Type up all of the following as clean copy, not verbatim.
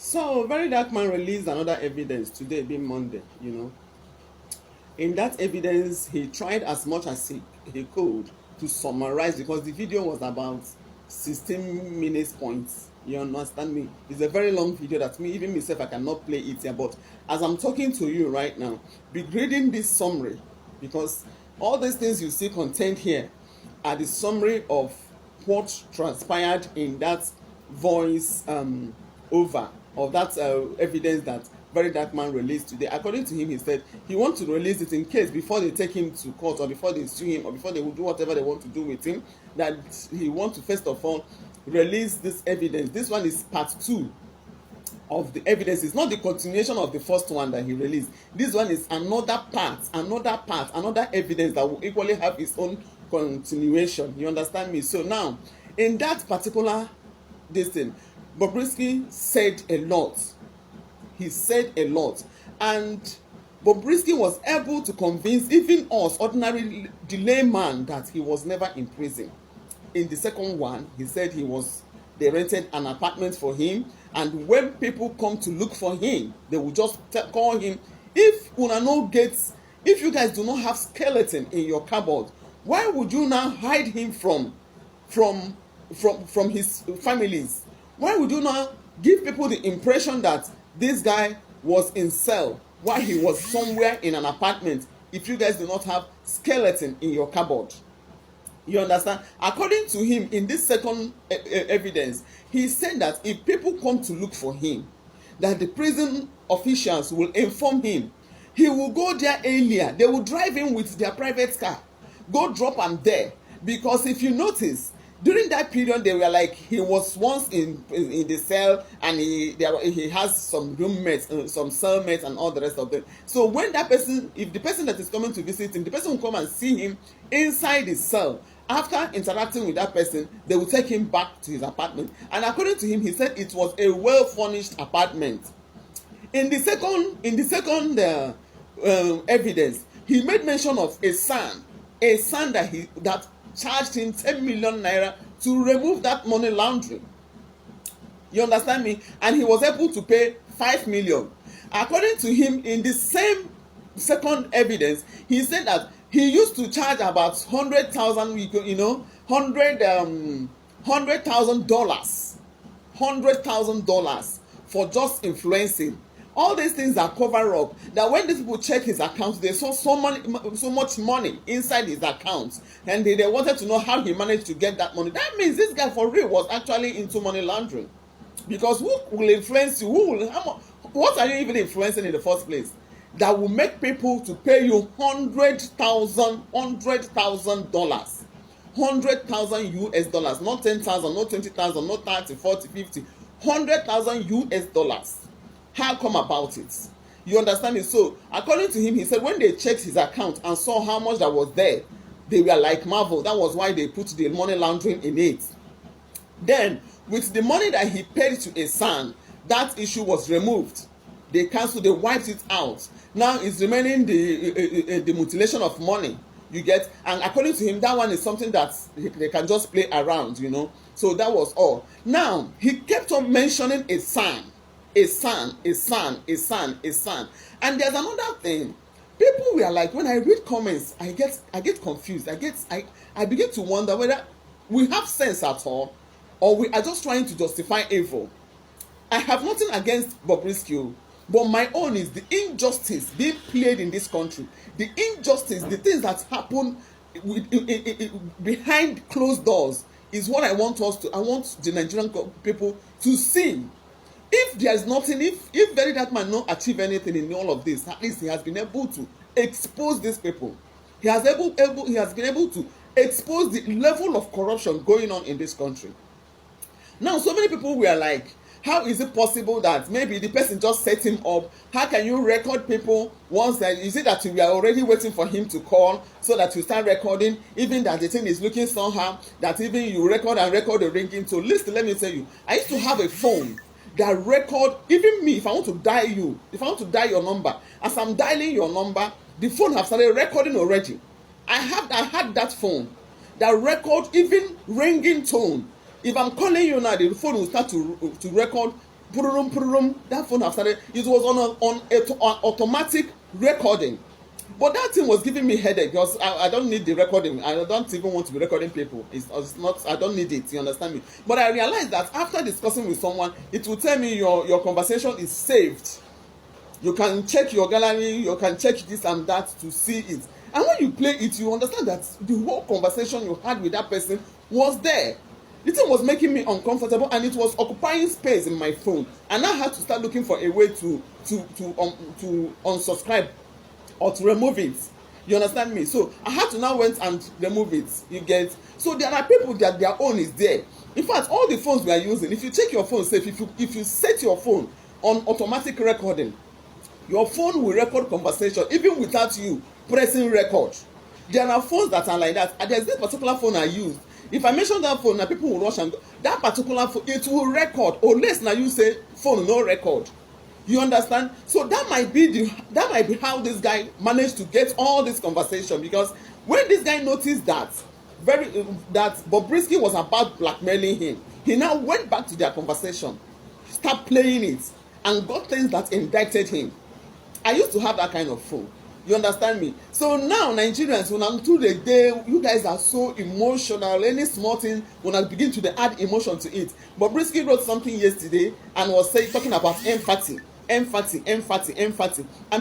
So, Verydarkman released another evidence today, being Monday. In that evidence, he tried as much as he could to summarize because the video was about 16 minutes points. You understand me? It's a very long video that even myself, I cannot play it here. But as I'm talking to you right now, be reading this summary because all these things you see contained here are the summary of what transpired in that voice over of that evidence that Verydarkman released today. According to him, he said he wants to release it in case before they take him to court or before they sue him or before they will do whatever they want to do with him, that he wants to first of all release this evidence. This one is part 2 of the evidence. It's not the continuation of the first one that he released. This one is another another evidence that will equally have its own continuation. You understand me? So now, in that particular this thing, Bobrisky said a lot. He said a lot, and Bobrisky was able to convince even us ordinary layman that he was never in prison. In the second one, he said they rented an apartment for him, and when people come to look for him, they will just call him. If una no get, if you guys do not have skeleton in your cupboard, why would you now hide him from his families? Why would you now give people the impression that this guy was in cell while he was somewhere in an apartment if you guys do not have skeleton in your cupboard? You understand? According to him, in this second evidence, he said that if people come to look for him, that the prison officials will inform him. He will go there earlier. They will drive him with their private car, go drop him there. Because if you notice, during that period, they were like he was once in the cell, and he has some roommates, some cellmates, and all the rest of them. So when that person, if the person that is coming to visit him, the person will come and see him inside his cell. After interacting with that person, they will take him back to his apartment. And according to him, he said it was a well-furnished apartment. In the second evidence, he made mention of a son that charged him 10 million naira to remove that money laundering. You understand me? And he was able to pay 5 million. According to him, in the same second evidence, he said that he used to charge about 100,000, $100,000 for just influencing. All these things are cover up. That when these people check his account, they saw so much money inside his account, and they wanted to know how he managed to get that money. That means this guy for real was actually into money laundering. Because who will influence you? What are you even influencing in the first place? That will make people to pay you $100,000, $100,000, not 10,000, not 20,000, not 30, 40, 50, $100,000. How come about it? You understand it? So according to him, he said when they checked his account and saw how much that was there, they were like marvel. That was why they put the money laundering in it. Then with the money that he paid to a son, that issue was removed. They cancelled, they wiped it out. Now it's remaining the mutilation of money. You get? And according to him, that one is something that they can just play around, So that was all. Now he kept on mentioning a son. And there's another thing. People were like, when I read comments, I get confused. I begin to wonder whether we have sense at all, or we are just trying to justify evil. I have nothing against Bobrisky, but my own is the injustice being played in this country. The injustice, the things that happen behind closed doors is what I want the Nigerian people to see. If there is nothing, if Verydarkman not achieve anything in all of this, at least he has been able to expose these people. He has been able to expose the level of corruption going on in this country. Now, so many people were like, how is it possible that maybe the person just set him up? How can you record people once that you see that we are already waiting for him to call so that you start recording, even that the thing is looking somehow, that even you record the ringing tone. Listen, let me tell you, I used to have a phone that record, even me, if I want to dial your number, as I'm dialing your number, the phone have started recording already. I had that phone that record even ringing tone. If I'm calling you now, the phone will start to record pururum, pururum. That phone have started. It was on automatic recording. But that thing was giving me headache because I don't need the recording. I don't even want to be recording people. It's not. I don't need it. You understand me? But I realized that after discussing with someone, it will tell me your conversation is saved. You can check your gallery. You can check this and that to see it. And when you play it, you understand that the whole conversation you had with that person was there. The thing was making me uncomfortable and it was occupying space in my phone. And I had to start looking for a way to unsubscribe or to remove it. You understand me? So I had to now went and remove it. You get? So there are people that their own is there. In fact, all the phones we are using, if you check your phone safe, if you set your phone on automatic recording, your phone will record conversation even without you pressing record. There are phones that are like that. And there's this particular phone I use. If I mention that phone, now people will rush and go. That particular phone, it will record. Unless now you say phone no record. You understand? So that might be how this guy managed to get all this conversation, because when this guy noticed that Bobrisky was about blackmailing him, he now went back to their conversation, start playing it, and got things that indicted him. I used to have that kind of phone. You understand me? So now Nigerians, when I'm through the day, you guys are so emotional. Any small thing, when I begin to add emotion to it. Bobrisky wrote something yesterday and was talking about empathy. And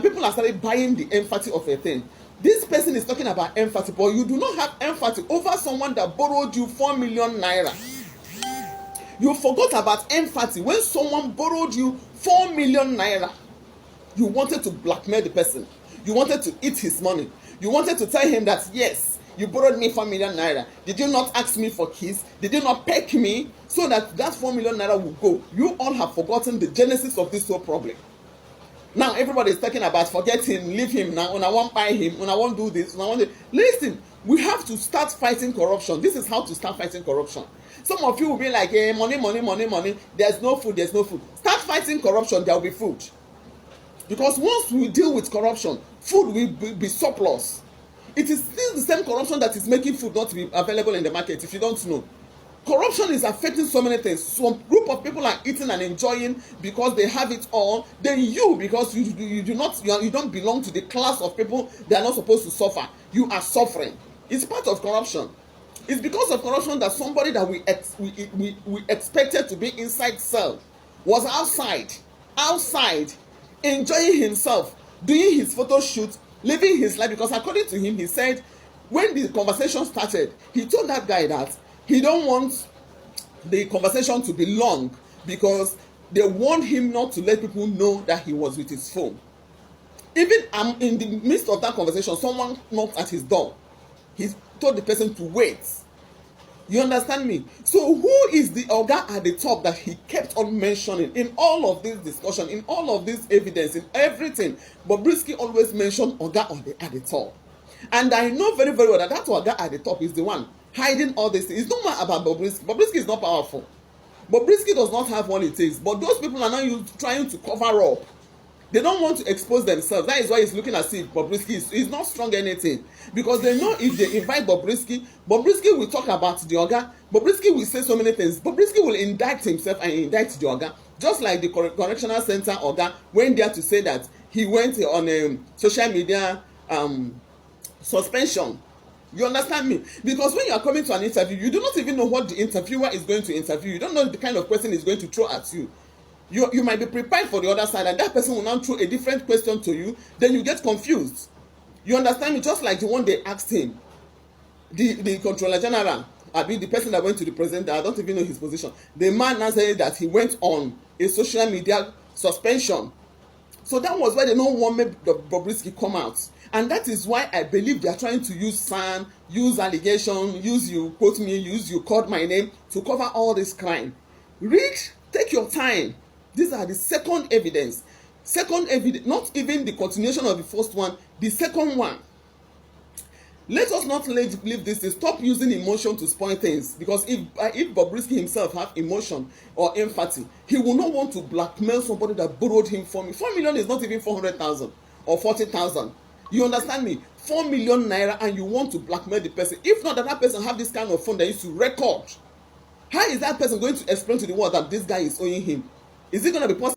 people are started buying the empathy of a thing. This person is talking about empathy, but you do not have empathy over someone that borrowed you 4 million naira. You forgot about empathy when someone borrowed you 4 million naira. You wanted to blackmail the person. You wanted to eat his money. You wanted to tell him that, yes, you borrowed me 4 million naira. Did you not ask me for keys? Did you not peck me so that 4 million naira will go? You all have forgotten the genesis of this whole problem. Now everybody is talking about forget him, leave him now, and I won't buy him, and I won't do this, and I won't do. Listen, we have to start fighting corruption. This is how to start fighting corruption. Some of you will be like, hey, money. There's no food. Start fighting corruption, there will be food. Because once we deal with corruption, food will be surplus. It is still the same corruption that is making food not to be available in the market, if you don't know. Corruption is affecting so many things. Some group of people are eating and enjoying because they have it all. Then you, because you don't belong to the class of people that are not supposed to suffer, you are suffering. It's part of corruption. It's because of corruption that somebody that we expected to be inside cell was outside, enjoying himself, doing his photo shoot, living his life. Because according to him, he said when the conversation started, he told that guy that he don't want the conversation to be long because they warned him not to let people know that he was with his phone. Even in the midst of that conversation, someone knocked at his door. He told the person to wait. You understand me? So who is the oga at the top that he kept on mentioning in all of this discussion, in all of this evidence, in everything? Bobrisky always mentioned oga at the top. And I know very, very well that oga at the top is the one hiding all this. It's not more about Bobrisky. Bobrisky is not powerful. Bobrisky does not have what it takes. But those people are now trying to cover up. They don't want to expose themselves. That is why it's looking as if Bobrisky is not strong anything. Because they know if they invite Bobrisky will talk about the oga. Bobrisky will say so many things. Bobrisky will indict himself and indict the oga. Just like the correctional center oga went there to say that he went on a social media suspension. You understand me? Because when you are coming to an interview, you do not even know what the interviewer is going to interview. You don't know the kind of question he's going to throw at you. You might be prepared for the other side, and that person will now throw a different question to you. Then you get confused. You understand me? Just like the one they asked him, the controller general, the person that went to the president, I don't even know his position. The man now said that he went on a social media suspension. So that was why they don't want Bobrisky come out. And that is why I believe they are trying to use sand, use allegation, use you quote me, use you called my name to cover all this crime. Read, take your time. These are the second evidence. Not even the continuation of the first one, the second one. Let us not leave this. Stop using emotion to spoil things. Because if Bobrisky himself have emotion or empathy, he will not want to blackmail somebody that borrowed him 4 million. 4 million is not even 400,000 or 40,000. You understand me? 4 million naira, and you want to blackmail the person. If not that person have this kind of phone that used to record, how is that person going to explain to the world that this guy is owing him? Is it going to be possible